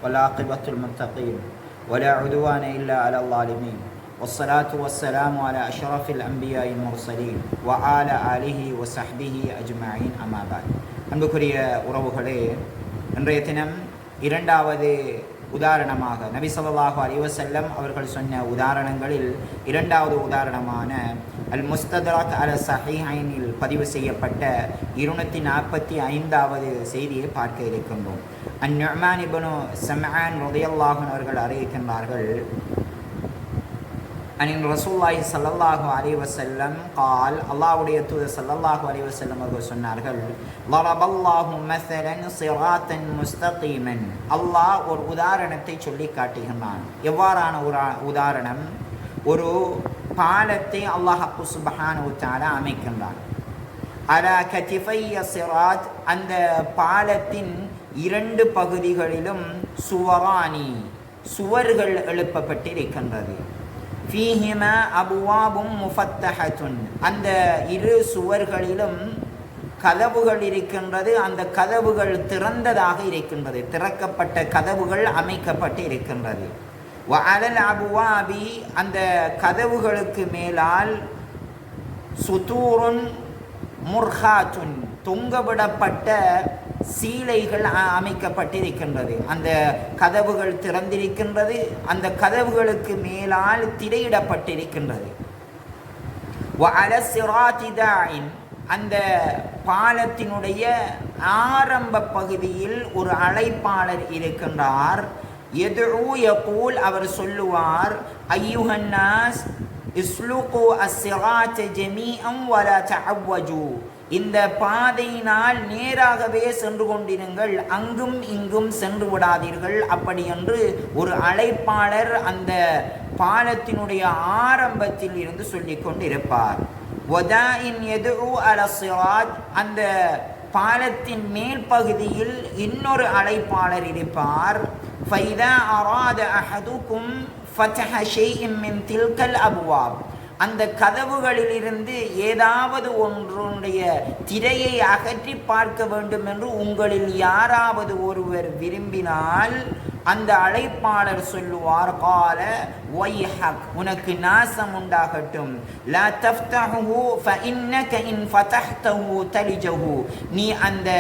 والعاقبة للمتقين ولا عدوان إلا على الظالمين والصلاة والسلام على أشرف الأنبياء المرسلين وعلى آله وصحبه أجمعين أما بعد. அன்புக்குரிய உறவுகளே, இன்றைய தினம் இரண்டாவது உதாரணமாக நபி ஸல்லல்லாஹு அலைஹி வஸல்லம் அவர்கள் சொன்ன உதாரணங்களில் இரண்டாவது உதாரணமான அல் முஸ்தத்ரக் அல ஸஹீஹைனில் பதிவு செய்யப்பட்ட 245வது செய்தியை பார்க்க இருக்கின்றோம். அன்-நுஅமான் இப்னு சம்ஆன் ரலியல்லாஹு அன்ஹு அவர்கள் அறிவிக்கின்றார்கள், அன் ரசூலுல்லாஹி ஸல்லல்லாஹு அலைஹி வஸல்லம் قال அல்லாஹ்வுடைய தூதர் ஸல்லல்லாஹு அலைஹி வஸல்லம் அவர்கள் சொன்னார்கள், ضربallahu مثلا صراطا مستقيما. அல்லாஹ் ஒரு உதாரணத்தை சொல்லி காட்டுகிறான். எவ்வாறான ஒரு உதாரணம்? ஒரு பாலத்தை அல்லாஹ் சுப்ஹானஹு வ தஆலா அமைக்கின்றான். அலா கதிஃபைய சிராத், அந்த பாலத்தின் இரண்டு பகுதிகளிலும் சுவரானி, சுவர்கள் எழுப்பப்பட்டிருக்கின்றது. ஃபீஹிமா அபுவாபும் முஃபத்தஹத்துன், அந்த இரு சுவர்களிலும் கதவுகள் இருக்கின்றது. அந்த கதவுகள் திறந்ததாக இருக்கின்றது, திறக்கப்பட்ட கதவுகள் அமைக்கப்பட்டு இருக்கின்றது. வஅலல் அபுவாபி, அந்த கதவுகளுக்கு மேலால் சுதூருன் முர்ஹாத்துன், தொங்கவிடப்பட்ட சீலைகள் அமைக்கப்பட்டிருக்கின்றது. அந்த கதவுகள் திறந்திருக்கின்றது, அந்த கதவுகளுக்கு மேலால் திரையிடப்பட்டிருக்கின்றது. வஅல ஸிராத்தி தாஇன், அந்த பாலத்தினுடைய ஆரம்ப பகுதியில் ஒரு அழைப்பாளர் இருக்கின்றார். யதுஉ யகூல், அவர் சொல்லுவார், அய்யுஹன்னாஸ் இஸ்லுகு அஸ்ஸிராத்த ஜமீஅன் வலா தஅவ்வஜு, இந்த பாதையினால் நேராகவே சென்று கொண்டிருங்கள், அங்கும் இங்கும் சென்று விடாதீர்கள். அப்படி என்று ஒரு அழைப்பாளர் அந்த பாலத்தினுடைய ஆரம்பத்தில் இருந்து சொல்லிக் கொண்டிருப்பார். வதாஇன் யதுஉ அலா ஸிராத், அந்த பாலத்தின் மேல் பகுதியில் இன்னொரு அழைப்பாளர் இருப்பார். ஃபைதா அராத அஹதுக்கும் ஃபதஹ ஷைஇன் மின் தில்கல் அப்வாப், அந்த கதவுகளிலிருந்து ஏதாவது ஒன்றுடைய திரையை அகற்றி பார்க்க வேண்டும் என்று உங்களில் யாராவது ஒருவர் விரும்பினால் அந்த அழைப்பாளர் சொல்லுவார், கால வைஹக், உனக்கு நாசம் உண்டாகட்டும், லா தஃப்தஹு ஃபஇன்னக இன் ஃபதஹ்தஹு தலிஜஹு, நீ அந்த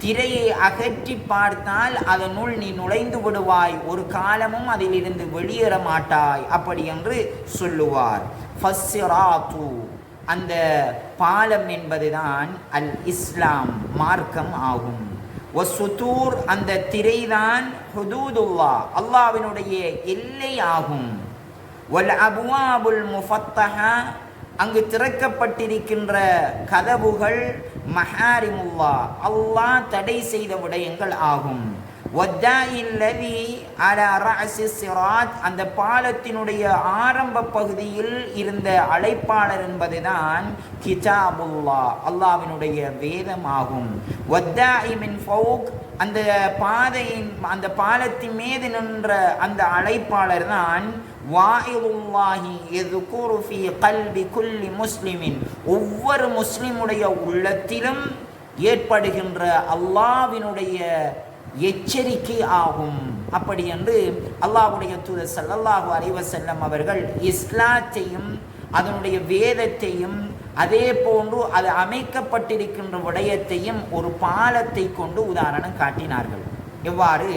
திரையை அகற்றி பார்த்தால் அதனுள் நீ நுழைந்து விடுவாய், ஒரு காலமும் அதிலிருந்து வெளியேற மாட்டாய், அப்படி என்று சொல்லுவார். ஃபஸ்ஸிராத்து, அந்த பாலம் என்பதுதான் அல் இஸ்லாம், மார்க்கம் ஆகும். வஸ்ஸுதூர், அந்த திரைதான் ஹுதூதுல்லாஹ், அல்லாஹ்வினுடைய எல்லை ஆகும். வல் அப்வாபுல் முஃபத்தஹா, அங்கு திறக்கப்பட்டிருக்கின்ற கதவுகள் மஹாரிமுல்லாஹ், அல்லாஹ் தடை செய்த விடயங்கள் ஆகும். வத்தாஇல்லதி அலா ரஅஸி ஸிராத், அந்த பாலத்தினுடைய ஆரம்ப பகுதியில் இருந்த அழைப்பாளர் என்பதுதான் கிதாபுல்லாஹ், அல்லாஹ்வினுடைய வேதமாகும். வத்தாஇ மின் ஃபௌக், அந்த பாதையின் அந்த பாலத்தின் மீது நின்ற அந்த அழைப்பாளர் தான் வாயிலுல்லாஹி யذ்குரு ஃபீ கல்பி குல்லி முஸ்லிமின், ஒவ்வொரு முஸ்லிமுடைய உள்ளத்திலும் ஏற்படுகின்ற அல்லாஹ்வினுடைய எச்சரிக்கை ஆகும். அப்படி என்று அல்லாஹ்வுடைய தூதர் ஸல்லல்லாஹு அலைஹி வஸல்லம் அவர்கள் இஸ்லாத்தையும் அதனுடைய வேதத்தையும் அதே போன்று அது அமைக்கப்பட்டிருக்கின்ற விடயத்தையும் ஒரு பாலத்தை கொண்டு உதாரணம் காட்டினார்கள். எவ்வாறு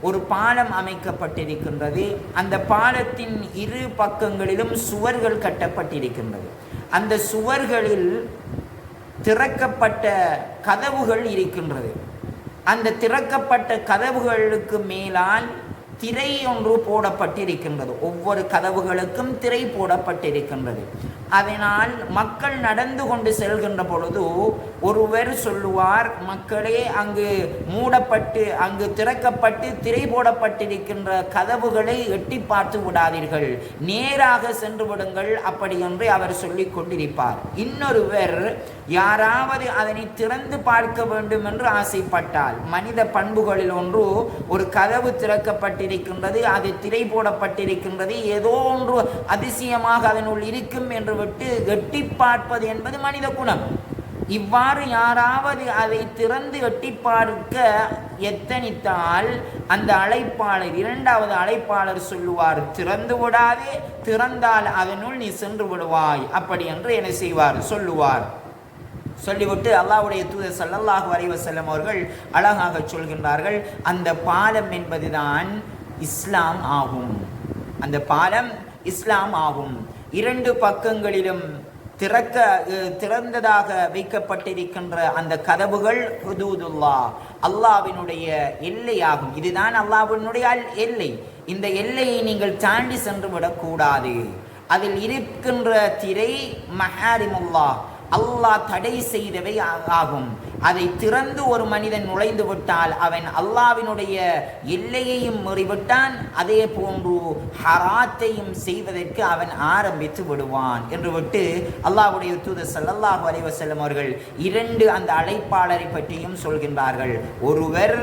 ஒரு பாலம் அமைக்கப்பட்டிருக்கின்றது, அந்த பாலத்தின் இரு பக்கங்களிலும் சுவர்கள் கட்டப்பட்டிருக்கின்றது, அந்த சுவர்களில் திறக்கப்பட்ட கதவுகள் இருக்கின்றது, அந்த திறக்கப்பட்ட கதவுகளுக்கு மேலால் திரை ஒன்று போடப்பட்டிருக்கின்றது, ஒவ்வொரு கதவுகளுக்கும் திரை போடப்பட்டிருக்கின்றது. அதனால் மக்கள் நடந்து கொண்டு செல்கின்ற பொழுது ஒருவர் சொல்லுவார், மக்களே அங்கு மூடப்பட்டு அங்கு திறக்கப்பட்டு திரை போடப்பட்டிருக்கின்ற கதவுகளை எட்டி பார்த்து விடாதீர்கள், நேராக சென்று விடுங்கள், அப்படி என்று அவர் சொல்லிக் கொண்டிருப்பார். இன்னொருவர் யாராவது அதனை திறந்து பார்க்க வேண்டும் என்று ஆசைப்பட்டால், மனித பண்புகளில் ஒன்று, ஒரு கதவு திறக்கப்பட்டிருக்கின்றது, அது திரை போடப்பட்டிருக்கின்றது, ஏதோ ஒன்று அதிசயமாக அதனுள் இருக்கும் என்று விட்டு எட்டி பார்ப்பது என்பது மனித குணம். இவ்வாறு யாராவது அதை திறந்து எட்டி பார்க்க எத்தனித்தால் அந்த அழைப்பாளர், இரண்டாவது அழைப்பாளர் சொல்லுவார், திறந்து விடாதே, திறந்தால் அதனுள் நீ சென்று விடுவாய், அப்படி என்று என்ன செய்வார், சொல்லுவார். சொல்லிவிட்டு அல்லாஹ்வுடைய தூதர் ஸல்லல்லாஹு அலைஹி வஸல்லம் அவர்கள் அழகாக சொல்கின்றார்கள், அந்த பாலம் என்பதுதான் இஸ்லாம் ஆகும். அந்த பாலம் இஸ்லாம் ஆகும். இரண்டு பக்கங்களிலும் திறந்ததாக வைக்கப்பட்டிருக்கின்ற அந்த கதவுகள் ஹுதூதுல்லாஹ், அல்லாஹ்வினுடைய எல்லையாகும். இதுதான் அல்லாஹ்வினுடைய எல்லை. இந்த எல்லையை நீங்கள் தாண்டி சென்று விடக்கூடாது. அதில் இருக்கின்ற திரை மஹாரிமுல்லாஹ், அல்லாஹ் தடை செய்தவை ஆகும். அதை திறந்து ஒரு மனிதன் நுழைந்து விட்டால் அவன் அல்லாஹ்வினுடைய எல்லையையும் மீறிவிட்டான், அதே போன்று ஹராத்தையும் செய்வதற்கு அவன் ஆரம்பித்து விடுவான் என்று விட்டு அல்லாஹ்வுடைய தூதர் ஸல்லல்லாஹு அலைஹி வஸல்லம் அவர்கள் இரண்டு அந்த அழைப்பாளரை பற்றியும் சொல்கின்றார்கள். ஒருவர்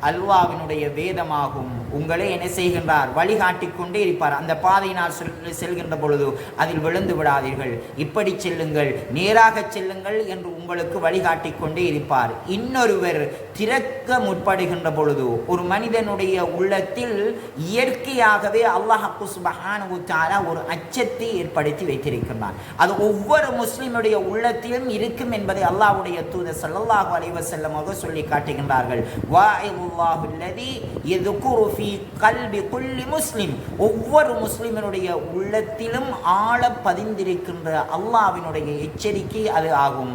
அல்லாஹ்வினுடைய வேதமாகும். உங்களை என்ன செய்கின்றார், வழிகாட்டிக் கொண்டே இருப்பார். அந்த பாதையினால் செல்கின்ற பொழுது அதில் விழுந்து விடாதீர்கள், இப்படி செல்லுங்கள், நேராக செல்லுங்கள் என்று உங்களுக்கு வழிகாட்டிக் கொண்டே இருப்பார். இன்னொருவர் திறக்க முற்படுகின்ற பொழுது ஒரு மனிதனுடைய உள்ளத்தில் இயற்கையாகவே அல்லாஹ் சுப்ஹானஹு வ தஆலா ஒரு அச்சத்தை ஏற்படுத்தி வைத்திருக்கின்றான். அது ஒவ்வொரு முஸ்லிமுடைய உள்ளத்திலும் இருக்கும் என்பதை அல்லாஹ்வுடைய தூதர் ஸல்லல்லாஹு அலைஹி வஸல்லம் அவர்கள் சொல்லி காட்டுகின்றார்கள். வாஇல்லாஹு அல்லதி யذ்குரு ஃபீ கல்பி குல்லி முஸ்லிம், ஒவ்வொரு முஸ்லிமினுடைய உள்ளத்திலும் ஆழ பதிந்திருக்கின்ற அல்லாஹ்வினுடைய எச்சரிக்கை அது ஆகும்.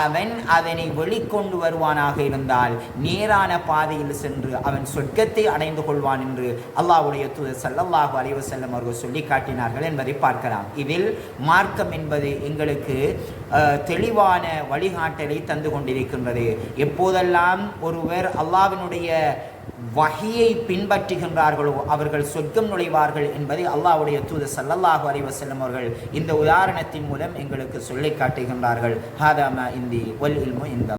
அவன் அதனை வெளிக்கொண்டு வருவானாக இருந்தால் நேரான பாதையில் சென்று அவன் சொர்க்கத்தை அடைந்து கொள்வான் என்று அல்லாஹ்வுடைய தூதர் ஸல்லல்லாஹு அலைஹி வஸல்லம் அவர்கள் சொல்லி காட்டினார்கள் என்பதை பார்க்கலாம். இதில் மார்க்கம் என்பது எங்களுக்கு தெளிவான வழிகாட்டலை தந்து கொண்டிருக்கின்றது. எப்போதெல்லாம் ஒருவர் அல்லாஹ்வினுடைய வஹியை பின்பற்றுகின்றார்களோ அவர்கள் சொர்க்கம் நுழைவார்கள் என்பதை அல்லாஹ்வுடைய தூதர் ஸல்லல்லாஹு அலைஹி வஸல்லம் அவர்கள் இந்த உதாரணத்தின் மூலம் எங்களுக்கு சொல்லி காட்டுகின்றார்கள். ஹாதா மா இந்தி வல் இல்மு இன்தல்லாஹ்.